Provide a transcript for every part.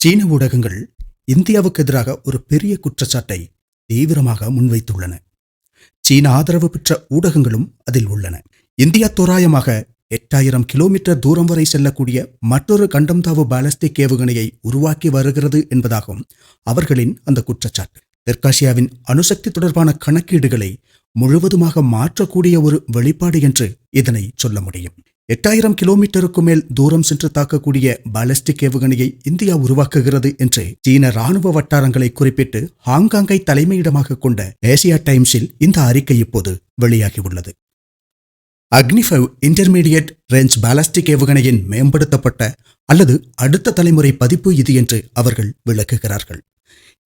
சீன ஊடகங்கள் இந்தியாவுக்கு எதிராக ஒரு பெரிய குற்றச்சாட்டை தீவிரமாக முன்வைத்துள்ளன. சீன ஆதரவு பெற்ற ஊடகங்களும் அதில் உள்ளன. இந்தியா தோராயமாக 8000 கிலோமீட்டர் தூரம் வரை செல்லக்கூடிய மற்றொரு கண்டம்தாவு பாலிஸ்டிக் ஏவுகணையை உருவாக்கி வருகிறது என்பதாகும் அவர்களின் அந்த குற்றச்சாட்டு. தெற்காசியாவின் அணுசக்தி தொடர்பான கணக்கீடுகளை முழுவதுமாக மாற்றக்கூடிய ஒரு வெளிப்பாடு என்று இதனை சொல்ல முடியும். 8000 கிலோமீட்டருக்கு மேல் தூரம் சென்று தாக்கக்கூடிய பாலிஸ்டிக் ஏவுகணையை இந்தியா உருவாக்குகிறது என்று சீன ராணுவ வட்டாரங்களை குறிப்பிட்டு ஹாங்காங்கை தலைமையிடமாக கொண்ட ஏசியா டைம்ஸில் இந்த அறிக்கை இப்போது வெளியாகியுள்ளது. அக்னி-5 இன்டர்மீடியட் ரேஞ்ச் பாலிஸ்டிக் ஏவுகணையின் மேம்படுத்தப்பட்ட அல்லது அடுத்த தலைமுறை பதிப்பு இது என்று அவர்கள் விளக்குகிறார்கள்.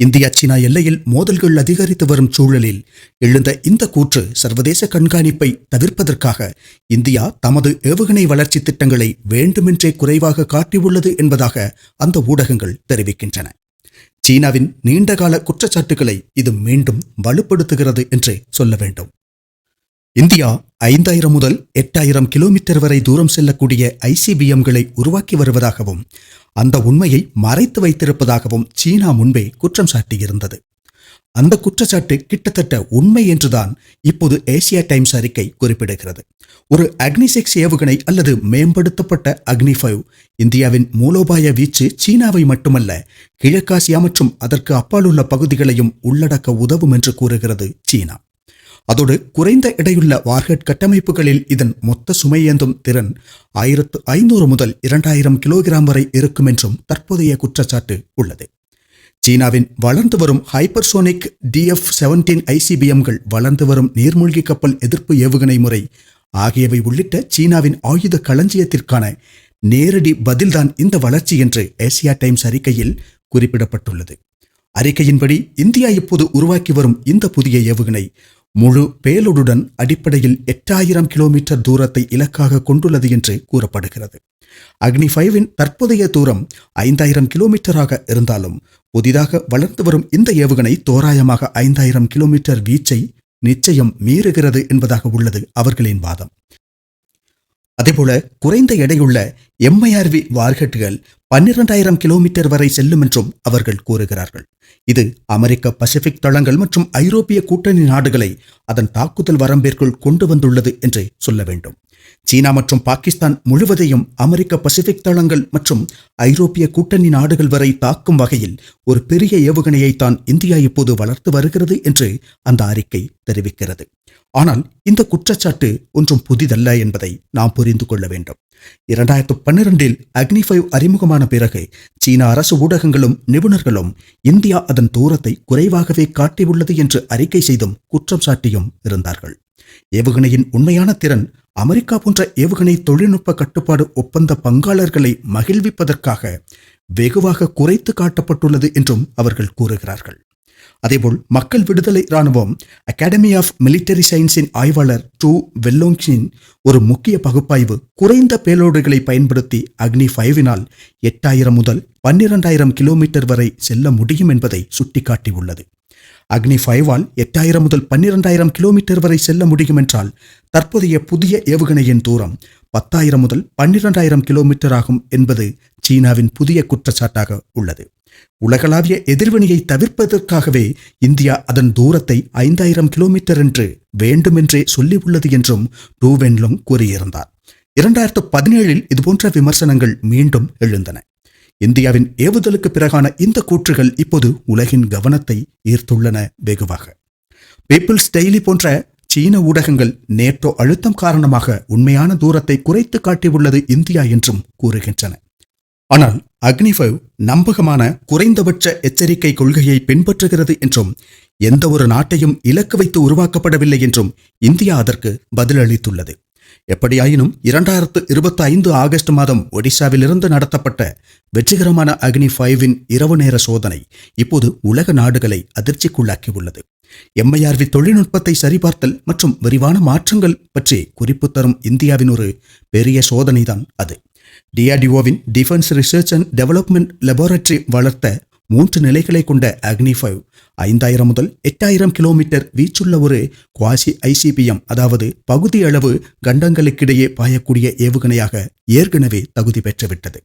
இந்தியா சீனா எல்லையில் மோதல்கள் அதிகரித்து வரும் சூழலில் எழுந்த இந்த கூற்று சர்வதேச கண்காணிப்பை தவிர்ப்பதற்காக இந்தியா தமது ஏவுகணை வளர்ச்சி திட்டங்களை வேண்டுமென்றே குறைவாக காட்டியுள்ளது என்பதாக அந்த ஊடகங்கள் தெரிவிக்கின்றன. சீனாவின் நீண்டகால குற்றச்சாட்டுகளை இது மீண்டும் வலுப்படுத்துகிறது என்று சொல்ல வேண்டும். இந்தியா 5000 முதல் 8000 கிலோமீட்டர் வரை தூரம் செல்லக்கூடிய ICBMகளை உருவாக்கி வருவதாகவும் அந்த உண்மையை மறைத்து வைத்திருப்பதாகவும் சீனா முன்பே குற்றம் சாட்டியிருந்தது. அந்த குற்றச்சாட்டு கிட்டத்தட்ட உண்மை என்றுதான் இப்போது ஏசியா டைம்ஸ் அறிக்கை குறிப்பிடுகிறது. ஒரு அக்னி-6 ஏவுகணை அல்லது மேம்படுத்தப்பட்ட அக்னி-5 இந்தியாவின் மூலோபாய வீச்சு சீனாவை மட்டுமல்ல, கிழக்காசியா மற்றும் அதற்கு அப்பால் உள்ள பகுதிகளையும் உள்ளடக்க உதவும் என்று கூறுகிறது சீனா. அதோடு குறைந்த எடையுள்ள வார்ஹெட் கட்டமைப்புகளில் இதன் மொத்த சுமையேந்தும் திறன் 1500 முதல் 2000 கிலோகிராம் வரை இருக்கும் என்றும் தற்போதைய குற்றச்சாட்டு உள்ளது. சீனாவின் வளர்ந்து வரும் ஹைப்பர்சோனிக் DF-17 ICBMகள், வளர்ந்து வரும் நீர்மூழ்கி கப்பல் எதிர்ப்பு ஏவுகணை முறை ஆகியவை உள்ளிட்ட சீனாவின் ஆயுத களஞ்சியத்திற்கான நேரடி பதில்தான் இந்த வளர்ச்சி என்று ஏசியா டைம்ஸ் அறிக்கையில் குறிப்பிடப்பட்டுள்ளது. அறிக்கையின்படி இந்தியா இப்போது உருவாக்கி வரும் இந்த புதிய ஏவுகணை முழு பேலோடுடன் அடிப்படையில் 8000 கிலோமீட்டர் தூரத்தை இலக்காக கொண்டுள்ளது என்று கூறப்படுகிறது. அக்னி-5வின் தற்போதைய தூரம் 5000 கிலோமீட்டராக இருந்தாலும் புதிதாக வளர்ந்து வரும் இந்த ஏவுகணை தோராயமாக 5000 கிலோமீட்டர் வீச்சை நிச்சயம் மீறுகிறது என்பதாக உள்ளது அவர்களின் வாதம். அதேபோல குறைந்த எடையுள்ள MIRV வார்ஹெட்டுகள் 12000 கிலோமீட்டர் வரை செல்லும் என்றும் அவர்கள் கூறுகிறார்கள். இது அமெரிக்க பசிபிக் தளங்கள் மற்றும் ஐரோப்பிய கூட்டணி நாடுகளை அதன் தாக்குதல் வரம்பிற்குள் கொண்டு வந்துள்ளது என்று சொல்ல வேண்டும். சீனா மற்றும் பாகிஸ்தான் முழுவதையும் அமெரிக்க பசிபிக் தளங்கள் மற்றும் ஐரோப்பிய கூட்டணி நாடுகள் வரை தாக்கும் வகையில் ஒரு பெரிய ஏவுகணையை தான் இந்தியா இப்போது வளர்த்து வருகிறது என்று அந்த அறிக்கை தெரிவிக்கிறது. ஆனால் இந்த குற்றச்சாட்டு ஒன்றும் புதிதல்ல என்பதை நாம் புரிந்து கொள்ள வேண்டும். 2012 அக்னி-5 அறிமுகமான பிறகு சீன அரசு ஊடகங்களும் நிபுணர்களும் இந்தியா அதன் தூரத்தை குறைவாகவே காட்டியுள்ளது என்று அறிக்கை செய்தும் குற்றம் சாட்டியும் இருந்தார்கள். ஏவுகணையின் உண்மையான திறன் அமெரிக்கா போன்ற ஏவுகணை தொழில்நுட்ப கட்டுப்பாடு ஒப்பந்த பங்காளர்களை மகிழ்விப்பதற்காக வெகுவாக குறைத்து காட்டப்பட்டுள்ளது என்றும் அவர்கள் கூறுகிறார்கள். அதேபோல் மக்கள் விடுதலை இராணுவம் அகாடமி ஆஃப் மிலிட்டரி சயின்ஸின் ஆய்வாளர் டு வெல்லோங்கின் ஒரு முக்கிய பகுப்பாய்வு குறைந்த பேலோடுகளை பயன்படுத்தி அக்னி-5வினால் 8000 முதல் 12000 கிலோமீட்டர் வரை செல்ல முடியும் என்பதை சுட்டிக்காட்டியுள்ளது. அக்னி-5ஆல் 8000 முதல் 12000 கிலோமீட்டர் வரை செல்ல முடியும் என்றால் தற்போதைய புதிய ஏவுகணையின் தூரம் 10000 முதல் 12000 கிலோமீட்டர் ஆகும் என்பது சீனாவின் புதிய குற்றச்சாட்டாக உள்ளது. உலகளாவிய எதிர்வினையை தவிர்ப்பதற்காகவே இந்தியா அதன் தூரத்தை 5000 கிலோமீட்டர் என்று வேண்டுமென்றே சொல்லியுள்ளது என்றும் டு வென்லோங் கூறியிருந்தார். 2017 இதுபோன்ற விமர்சனங்கள் மீண்டும் எழுந்தன. இந்தியாவின் ஏவுதலுக்கு பிறகான இந்த கூற்றுகள் இப்போது உலகின் கவனத்தை ஈர்த்துள்ளன வெகுவாக. பீப்பிள்ஸ் டெய்லி போன்ற சீன ஊடகங்கள் நேட்டோ அழுத்தம் காரணமாக உண்மையான தூரத்தை குறைத்து காட்டியுள்ளது இந்தியா என்றும் கூறுகின்றன. ஆனால் அக்னி-5 நம்பகமான குறைந்தபட்ச எச்சரிக்கை கொள்கையை பின்பற்றுகிறது என்றும் எந்த ஒரு நாட்டையும் இலக்கு வைத்து உருவாக்கப்படவில்லை என்றும் இந்தியா அதற்கு பதிலளித்துள்ளது. எப்படியாயினும் 2025 ஆகஸ்ட் மாதம் ஒடிசாவிலிருந்து நடத்தப்பட்ட வெற்றிகரமான அக்னி-5வின் இரவு நேர சோதனை இப்போது உலக நாடுகளை அதிர்ச்சிக்குள்ளாக்கியுள்ளது. MIRV தொழில்நுட்பத்தை சரிபார்த்தல் மற்றும் விரிவான மாற்றங்கள் பற்றி குறிப்பு தரும் இந்தியாவின் ஒரு பெரிய சோதனைதான் அது. DRDOவின் defence research and development laboratory வளர்த்த 3 நிலைகளை கொண்ட அக்னி 5 5000 முதல் 8000 கிலோமீட்டர் வீச்சுள்ள ஒரு குவாசி ஐசிபிஎம், அதாவது பகுதி அளவு கண்டங்களுக்கிடையே பாயக்கூடிய ஏவுகணையாக ஏற்கனவே தகுதி பெற்றுவிட்டது.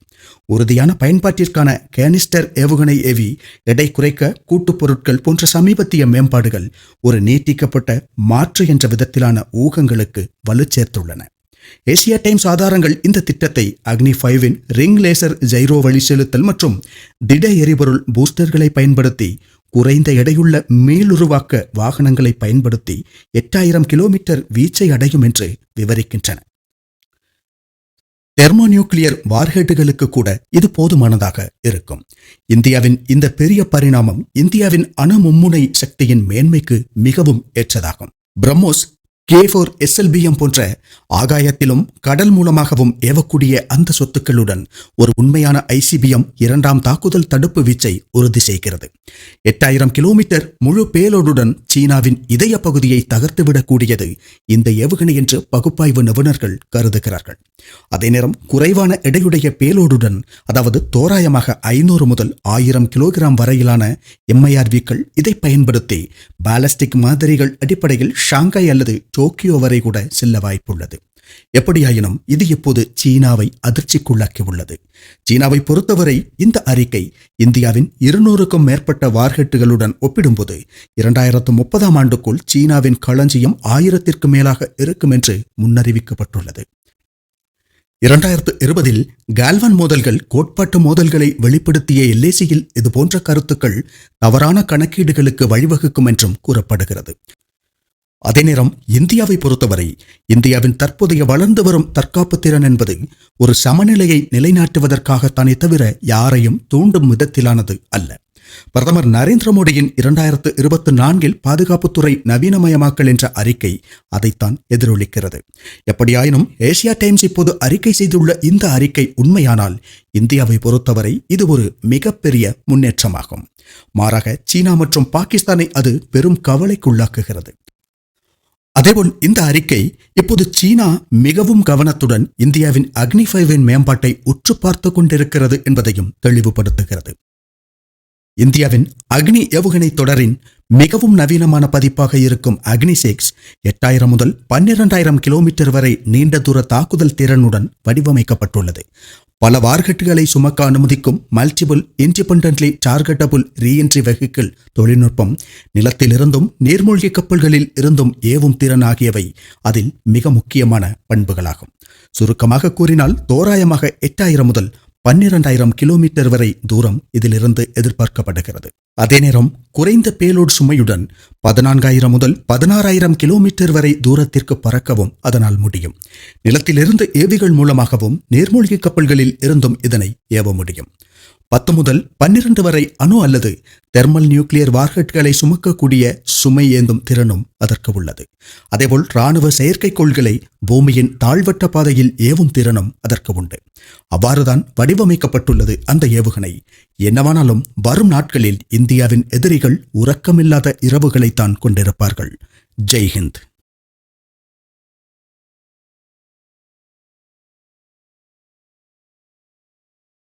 உறுதியான பயன்பாட்டிற்கான கேனிஸ்டர் ஏவுகணை ஏவி, எடை குறைக்க கூட்டுப் பொருட்கள் போன்ற சமீபத்திய மேம்பாடுகள் ஒரு நீட்டிக்கப்பட்ட மாற்று என்ற விதத்திலான ஊகங்களுக்கு வலு சேர்த்துள்ளன. ஏசியா டைம்ஸ் ஆதாரங்கள் இந்த திட்டத்தை அக்னி 5இன் ரிங் லேசர் ஜைரோ வழி செலுத்தல் மற்றும் திட எரிபொருள் பூஸ்டர்களை பயன்படுத்தி குறைந்த எடையுள்ள மீளுருவாக்க வாகனங்களை பயன்படுத்தி 8000 கிலோமீட்டர் வீச்சை அடையும் என்று விவரிக்கின்றன. தெர்மோநியூக்ளியர் வார்ஹெட்டுகளுக்கு கூட இது போதுமானதாக இருக்கும். இந்தியாவின் இந்த பெரிய பரிணாமம் இந்தியாவின் அணு மும்முனை சக்தியின் மேன்மைக்கு மிகவும் ஏற்றதாகும். பிரம்மோஸ் K4 SLBM போன்ற ஆகாயத்திலும் கடல் மூலமாகவும் ஏவக்கூடிய அந்த சொத்துக்களுடன் ஒரு உண்மையான ஐசிபிஎம் 2ஆம் தாக்குதல் தடுப்பு வீச்சை உறுதி செய்கிறது. 8000 கிலோமீட்டர் முழு பேலோடுடன் சீனாவின் இதய பகுதியை தகர்த்துவிடக்கூடியது இந்த ஏவுகணை என்று பகுப்பாய்வு நிபுணர்கள் கருதுகிறார்கள். அதே நேரம் குறைவான எடையுடைய பேலோடுடன், அதாவது தோராயமாக 500 முதல் 1000 கிலோகிராம் வரையிலான MIRVக்கள் இதை பயன்படுத்தி பாலஸ்டிக் மாதிரிகள் அடிப்படையில் ஷாங்காய் அல்லது டோக்கியோ வரை கூட செல்ல வாய்ப்புள்ளது. எப்படியாயினும் இது இப்போது சீனாவை அதிர்ச்சிக்குள்ளாக்கியுள்ளது. சீனாவை பொறுத்தவரை இந்த அறிக்கை இந்தியாவின் 200க்கும் மேற்பட்ட வார்ஹெட்டுகளுடன் ஒப்பிடும்போது 2030ஆம் ஆண்டுக்குள் சீனாவின் களஞ்சியம் 1000ற்கு மேலாக இருக்கும் என்று முன்னறிவிக்கப்பட்டுள்ளது. 2020இல் கால்வன் மோதல்கள் கோட்பாட்டு மோதல்களை வெளிப்படுத்திய LACயில் இதுபோன்ற கருத்துக்கள் தவறான கணக்கீடுகளுக்கு வழிவகுக்கும் என்றும் கூறப்படுகிறது. அதே நேரம் இந்தியாவை பொறுத்தவரை இந்தியாவின் தற்போதைய வளர்ந்து வரும் தற்காப்பு திறன் என்பது ஒரு சமநிலையை நிலைநாட்டுவதற்காகத்தானே தவிர யாரையும் தூண்டும் விதத்திலானது அல்ல. பிரதமர் நரேந்திர மோடியின் 2024இல் பாதுகாப்புத்துறை நவீனமயமாக்கல் என்ற அறிக்கை அதைத்தான் எதிரொலிக்கிறது. எப்படியாயினும் ஏசியா டைம்ஸ் இப்போது அறிக்கை செய்துள்ள இந்த அறிக்கை உண்மையானால் இந்தியாவை பொறுத்தவரை இது ஒரு மிகப்பெரிய முன்னேற்றமாகும். மாறாக சீனா மற்றும் பாகிஸ்தானை அது பெரும் கவலைக்குள்ளாக்குகிறது. அதேபோல் இந்த அறிக்கை இப்போது சீனா மிகவும் கவனத்துடன் இந்தியாவின் அக்னி 5இன் மேம்பாட்டை உற்று பார்த்து கொண்டிருக்கிறது என்பதையும் தெளிவுபடுத்துகிறது. இந்தியாவின் அக்னி ஏவுகணை தொடரின் மிகவும் நவீனமான பதிப்பாக இருக்கும் அக்னி 6 8000 முதல் 12000 கிலோமீட்டர் வரை நீண்ட தூர தாக்குதல் திறனுடன் வடிவமைக்கப்பட்டுள்ளது. பல வார்ஹெட்டுகளை சுமக்க அனுமதிக்கும் multiple independently targetable reentry vehicle தொழில்நுட்பம், நிலத்திலிருந்தும் நீர்மூழ்கி கப்பல்களில் இருந்தும் ஏவும் திறன் ஆகியவை அதில் மிக முக்கியமான பண்புகளாகும். சுருக்கமாக கூறினால் தோராயமாக 8000 முதல் 12000 கிலோமீட்டர் வரை தூரம் இதிலிருந்து எதிர்பார்க்கப்படுகிறது. அதே நேரம் குறைந்த பேலோட் சுமையுடன் 14000 முதல் 16000 கிலோமீட்டர் வரை தூரத்திற்கு பறக்கவும் அதனால் முடியும். நிலத்திலிருந்து ஏவிகள் மூலமாகவும் நீர்மூழ்கி கப்பல்களில் இருந்தும் இதனை ஏவ முடியும். 10 முதல் 12 வரை அணு அல்லது தெர்மல் நியூக்ளியர் வார்ஹெட்களை சுமக்கக்கூடிய சுமை ஏந்தும் திறனும் அதற்கு உள்ளது. அதேபோல் இராணுவ செயற்கைக்கோள்களை பூமியின் தாழ்வட்ட பாதையில் ஏவும் திறனும் அதற்கு உண்டு. அவ்வாறுதான் வடிவமைக்கப்பட்டுள்ளது அந்த ஏவுகணை. என்னவானாலும் வரும் நாட்களில் இந்தியாவின் எதிரிகள் உறக்கமில்லாத இரவுகளைத்தான் கொண்டிருப்பார்கள். ஜெய் ஹிந்த்.